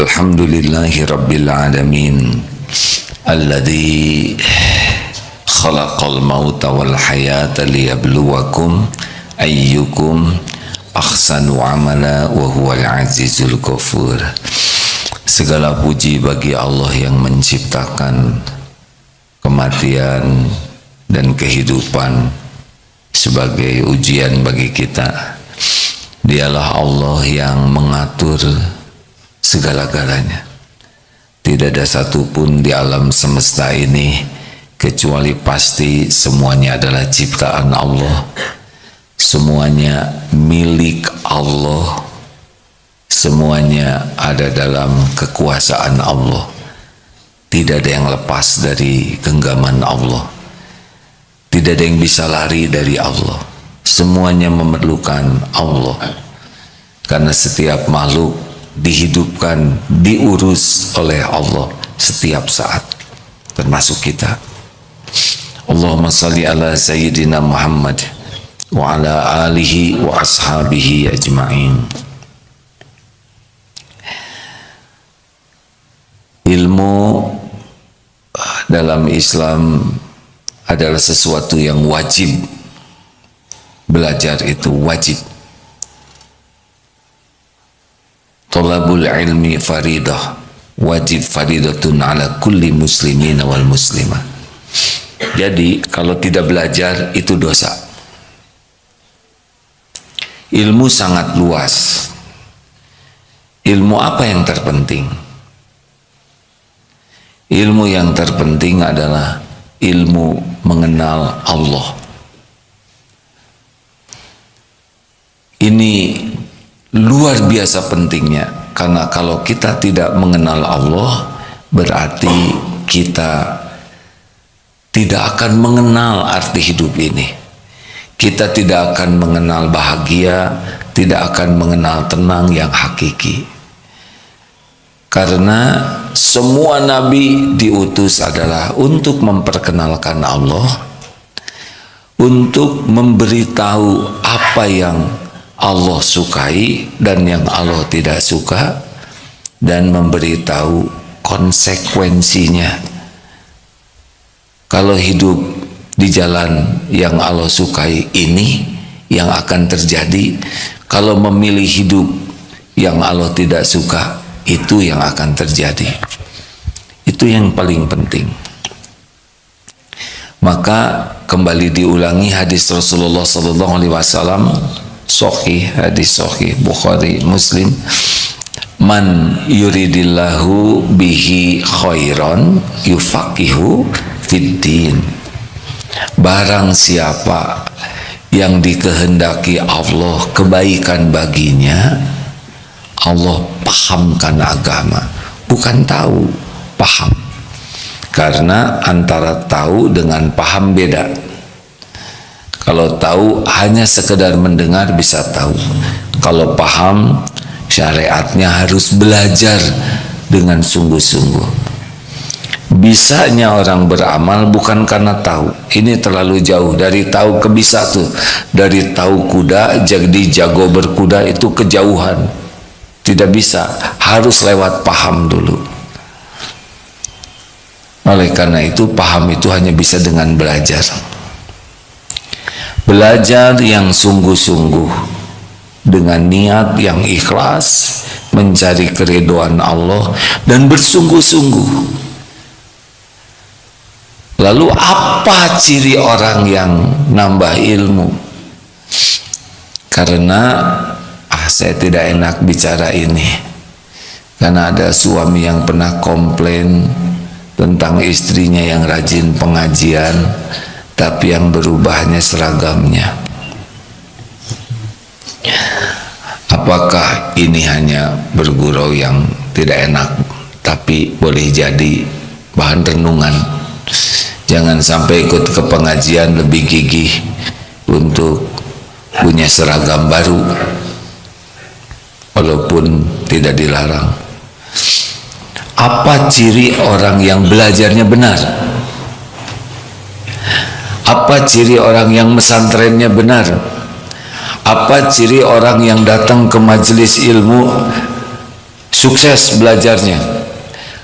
Alhamdulillahi Rabbil Alamin Alladhi khalaqal mauta wal hayata liyabluwakum ayyukum ahsanu amala wa huwal azizul ghafur. Segala puji bagi Allah yang menciptakan kematian dan kehidupan sebagai ujian bagi kita. Dialah Allah yang mengatur segala-galanya. Tidak ada satupun di alam semesta ini kecuali pasti semuanya adalah ciptaan Allah, semuanya milik Allah, semuanya ada dalam kekuasaan Allah. Tidak ada yang lepas dari genggaman Allah, tidak ada yang bisa lari dari Allah. Semuanya memerlukan Allah, karena setiap makhluk dihidupkan, diurus oleh Allah setiap saat, termasuk kita. Allahumma salli ala Sayyidina Muhammad wa ala alihi wa ashabihi ajma'in. Ilmu dalam Islam adalah sesuatu yang wajib. Belajar itu wajib. Thalabul ilmi faridah, wajib faridatun ala kulli muslimin wal muslimah. Jadi kalau tidak belajar itu dosa. Ilmu sangat luas. Ilmu apa yang terpenting? Ilmu yang terpenting adalah ilmu mengenal Allah. Ini luar biasa pentingnya, karena kalau kita tidak mengenal Allah, berarti kita tidak akan mengenal arti hidup ini. Kita tidak akan mengenal bahagia, tidak akan mengenal tenang yang hakiki. Karena semua nabi diutus adalah untuk memperkenalkan Allah, untuk memberitahu apa yang Allah sukai dan yang Allah tidak suka, dan memberitahu konsekuensinya. Kalau hidup di jalan yang Allah sukai, ini yang akan terjadi. Kalau memilih hidup yang Allah tidak suka, itu yang akan terjadi. Itu yang paling penting. Maka kembali diulangi hadis Rasulullah SAW, sahih, hadis sahih Bukhari Muslim, man yuridillahu bihi khairan yufaqihu fiddin. Barang siapa yang dikehendaki Allah kebaikan baginya, Allah pahamkan agama. Bukan tahu, paham. Karena antara tahu dengan paham beda. Kalau tahu hanya sekedar mendengar bisa tahu. Kalau paham, syariatnya harus belajar dengan sungguh-sungguh. Bisanya orang beramal bukan karena tahu. Ini terlalu jauh dari tahu ke bisa tuh. Dari tahu kuda jadi jago berkuda itu kejauhan. Tidak bisa, harus lewat paham dulu. Oleh karena itu paham itu hanya bisa dengan belajar. Belajar yang sungguh-sungguh dengan niat yang ikhlas, mencari keridhaan Allah dan bersungguh-sungguh. Lalu apa ciri orang yang nambah ilmu? Karena saya tidak enak bicara ini, karena ada suami yang pernah komplain tentang istrinya yang rajin pengajian, tapi yang berubahnya seragamnya. Apakah ini hanya bergurau yang tidak enak, tapi boleh jadi bahan renungan. Jangan sampai ikut ke pengajian lebih gigih untuk punya seragam baru, walaupun tidak dilarang. Apa ciri orang yang belajarnya benar? Apa ciri orang yang mesantrennya benar? Apa ciri orang yang datang ke majelis ilmu sukses belajarnya?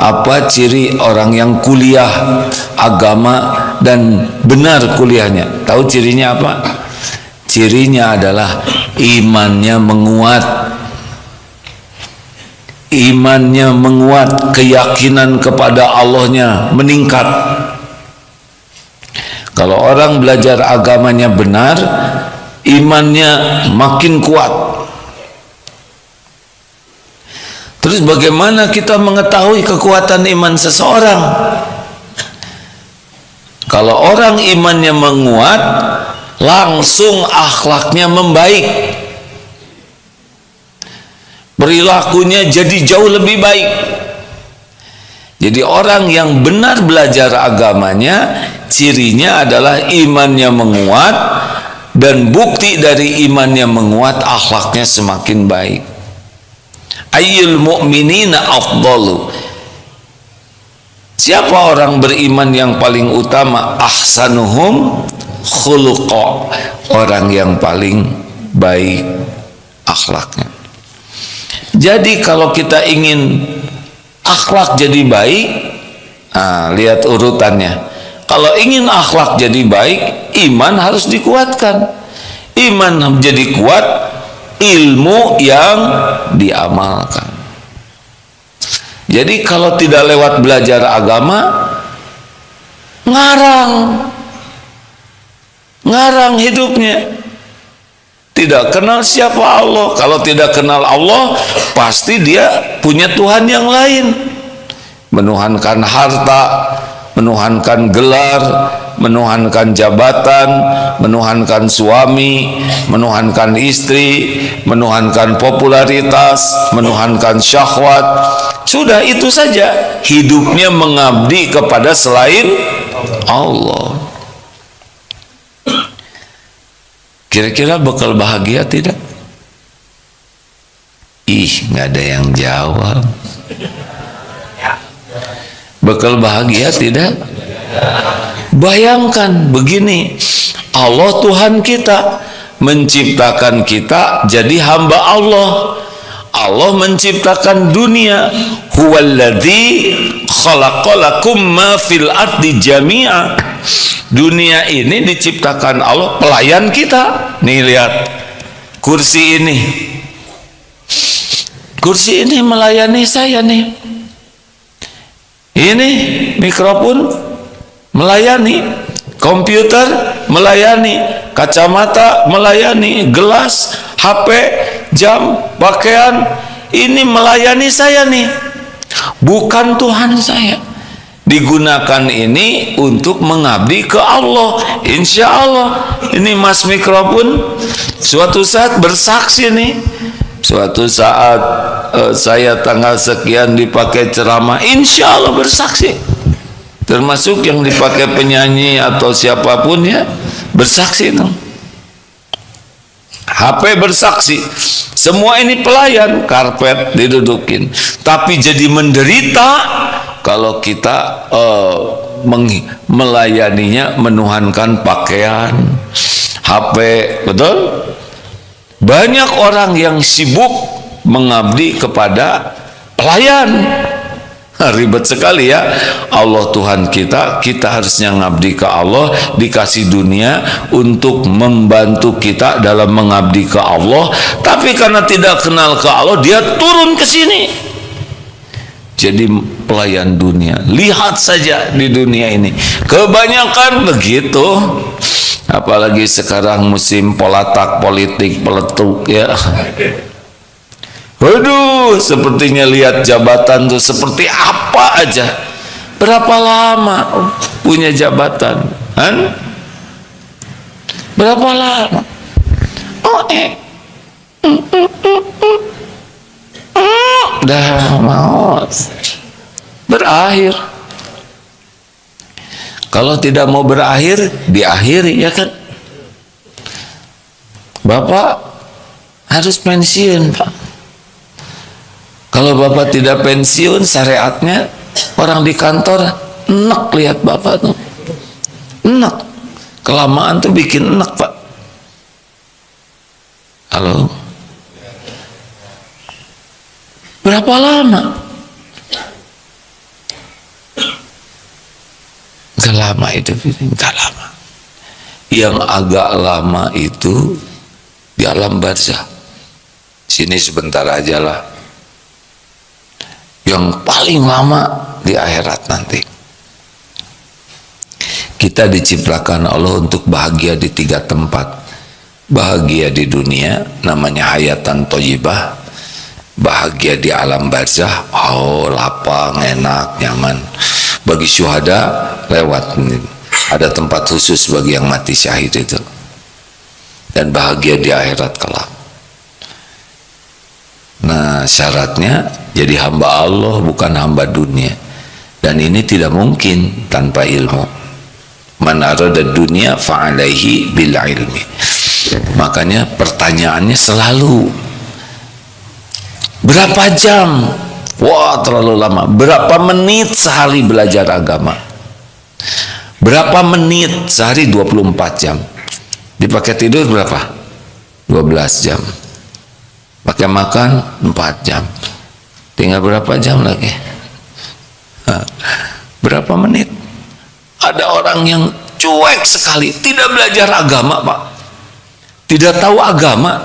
Apa ciri orang yang kuliah agama dan benar kuliahnya? Tahu cirinya apa? Cirinya adalah imannya menguat. Imannya menguat, keyakinan kepada Allahnya meningkat. Kalau orang belajar agamanya benar, imannya makin kuat. Terus bagaimana kita mengetahui kekuatan iman seseorang? Kalau orang imannya menguat, langsung akhlaknya membaik, perilakunya jadi jauh lebih baik. Jadi orang yang benar belajar agamanya, cirinya adalah imannya menguat, dan bukti dari imannya menguat, akhlaknya semakin baik. Ayyul mu'minina afdalu, siapa orang beriman yang paling utama? Ahsanuhum khuluqa, orang yang paling baik akhlaknya. Jadi kalau kita ingin akhlak jadi baik, lihat urutannya. Kalau ingin akhlak jadi baik, iman harus dikuatkan. Iman menjadi kuat, ilmu yang diamalkan. Jadi kalau tidak lewat belajar agama, ngarang hidupnya, tidak kenal siapa Allah. Kalau tidak kenal Allah, pasti dia punya Tuhan yang lain, menuhankan harta, menuhankan gelar, menuhankan jabatan, menuhankan suami, menuhankan istri, menuhankan popularitas, menuhankan syahwat. Sudah itu saja, hidupnya mengabdi kepada selain Allah. Kira-kira bakal bahagia tidak? Nggak ada yang jawab. Bakal bahagia tidak? Bayangkan begini, Allah Tuhan kita menciptakan kita jadi hamba Allah. Allah menciptakan dunia. Huwallazi khalaqalakum ma fil ardi jami'a. Dunia ini diciptakan Allah, pelayan kita. Nih lihat, kursi ini. Kursi ini melayani saya nih. Ini mikrofon melayani, komputer melayani, kacamata melayani, gelas, HP, jam, pakaian, ini melayani saya nih. Bukan Tuhan saya. Digunakan ini untuk mengabdi ke Allah. Insya Allah ini mas mikrofon suatu saat bersaksi nih. Suatu saat saya tanggal sekian dipakai ceramah, insya Allah bersaksi. Termasuk yang dipakai penyanyi atau siapapun ya, bersaksi dong. HP bersaksi. Semua ini pelayan, karpet didudukin. Tapi jadi menderita kalau kita melayaninya, menuhankan pakaian, HP, betul? Banyak orang yang sibuk mengabdi kepada pelayan. Ribet sekali ya. Allah Tuhan kita, kita harusnya ngabdi ke Allah, dikasih dunia untuk membantu kita dalam mengabdi ke Allah. Tapi karena tidak kenal ke Allah, dia turun ke sini jadi pelayan dunia. Lihat saja di dunia ini, kebanyakan begitu. Apalagi sekarang musim politik peletuk ya. Waduh, sepertinya lihat jabatan tuh seperti apa aja. Berapa lama punya jabatan? Kan? Berapa lama? Dah mau berakhir. Kalau tidak mau berakhir, diakhiri ya kan? Bapak harus pensiun, Pak. Kalau Bapak tidak pensiun, syariatnya orang di kantor enak lihat Bapak tuh. Enak. Kelamaan tuh bikin enak, Pak. Halo? Berapa lama? Gak lama itu, gak lama. Yang agak lama itu di alam barzah. Sini sebentar aja lah. Yang paling lama di akhirat nanti. Kita diciptakan Allah untuk bahagia di 3 tempat. Bahagia di dunia, namanya hayatan thayyibah. Bahagia di alam barzah, oh lapang, enak, nyaman. Bagi syuhada lewat, ada tempat khusus bagi yang mati syahid itu. Dan bahagia di akhirat kelak. Nah, syaratnya jadi hamba Allah, bukan hamba dunia. Dan ini tidak mungkin tanpa ilmu. Man arada dunia fa'alaihi bil ilmi. Makanya pertanyaannya selalu, berapa jam? Wah, terlalu lama. Berapa menit sehari belajar agama? Berapa menit sehari? 24 jam. Dipakai tidur berapa? 12 jam. Pakai makan 4 jam. Tinggal berapa jam lagi? Berapa menit? Ada orang yang cuek sekali, tidak belajar agama, Pak. Tidak tahu agama,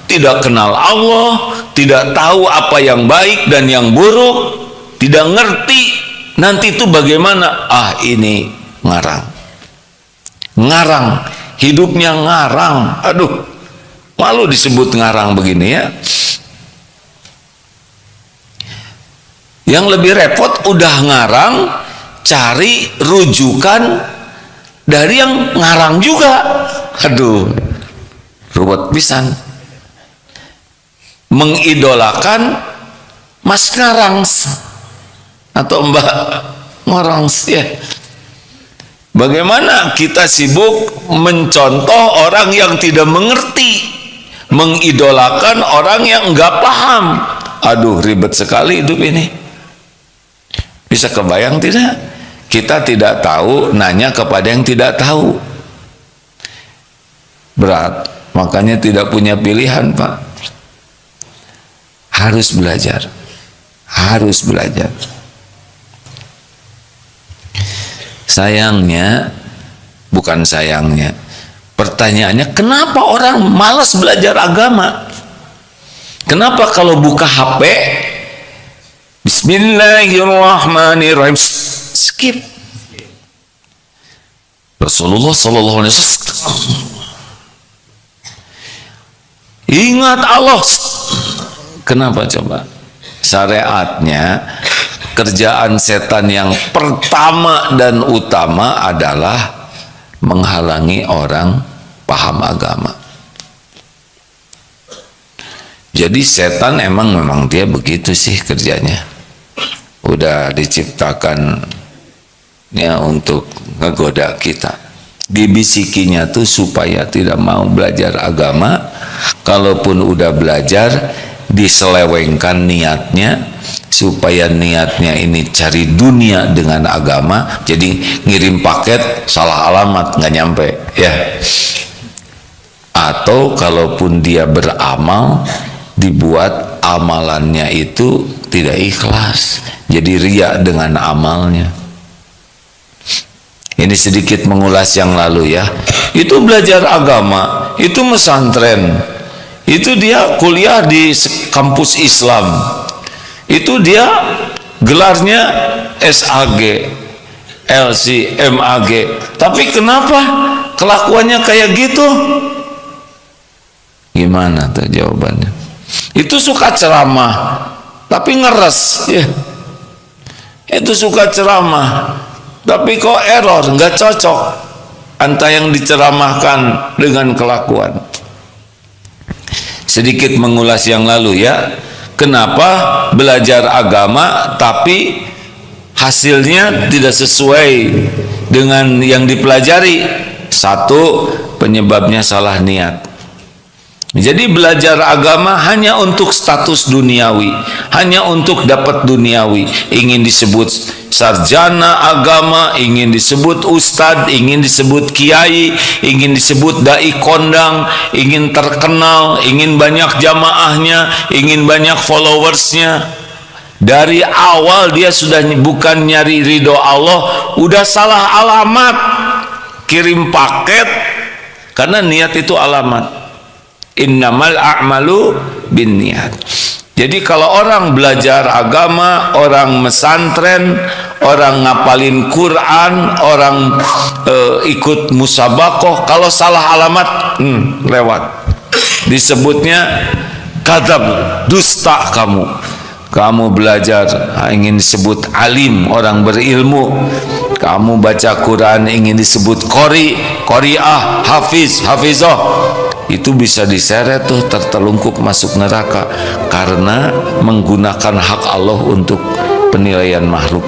tidak kenal Allah, tidak tahu apa yang baik dan yang buruk, tidak ngerti nanti itu bagaimana. Ah, ini ngarang. Ngarang, hidupnya ngarang. Aduh, malu disebut ngarang begini ya. Yang lebih repot udah ngarang, cari rujukan dari yang ngarang juga. Aduh, ruwet pisan. Mengidolakan Mas Ngarang atau Mbak Ngarang ya. Bagaimana kita sibuk mencontoh orang yang tidak mengerti, mengidolakan orang yang enggak paham. Aduh, ribet sekali hidup ini. Bisa kebayang tidak? Kita tidak tahu, nanya kepada yang tidak tahu. Berat, makanya tidak punya pilihan, Pak. Harus belajar. Harus belajar. Sayangnya, bukan sayangnya, pertanyaannya, kenapa orang malas belajar agama? Kenapa kalau buka HP, Bismillahirrahmanirrahim, skip. Rasulullah sallallahu alaihi wasallam, ingat Allah. Kenapa coba? Syariatnya, kerjaan setan yang pertama dan utama adalah menghalangi orang paham agama. Jadi setan memang dia begitu sih kerjanya. Udah diciptakan ya untuk ngegoda kita. Dibisikinya tuh supaya tidak mau belajar agama. Kalaupun udah belajar, diselewengkan niatnya supaya niatnya ini cari dunia dengan agama. Jadi ngirim paket salah alamat, nggak nyampe ya. Atau kalaupun dia beramal, dibuat amalannya itu tidak ikhlas, jadi riya dengan amalnya. Ini sedikit mengulas yang lalu ya. Itu belajar agama, itu pesantren, itu dia kuliah di kampus Islam, itu dia gelarnya SAG, LC, MAG. Tapi kenapa kelakuannya kayak gitu? Gimana tuh jawabannya? Itu suka ceramah tapi ngeres ya. Itu suka ceramah tapi kok error, nggak cocok antara yang diceramahkan dengan kelakuan. Sedikit mengulas yang lalu ya, kenapa belajar agama tapi hasilnya tidak sesuai dengan yang dipelajari? Satu, penyebabnya salah niat. Jadi belajar agama hanya untuk status duniawi, hanya untuk dapat duniawi, ingin disebut sarjana agama, ingin disebut ustadz, ingin disebut kiai, ingin disebut dai kondang, ingin terkenal, ingin banyak jamaahnya, ingin banyak followersnya. Dari awal dia sudah bukan nyari ridho Allah, udah salah alamat, kirim paket, karena niat itu alamat. Innamal a'malu binniyat. Jadi kalau orang belajar agama, orang mesantren, orang ngapalin Quran, orang ikut musabakoh, kalau salah alamat, lewat. Disebutnya kadzab, dusta kamu. Kamu belajar ingin disebut alim, orang berilmu. Kamu baca Quran ingin disebut qori, qoriah, hafiz, hafizah. Itu bisa diseret tuh, tertelungkup masuk neraka karena menggunakan hak Allah untuk penilaian makhluk.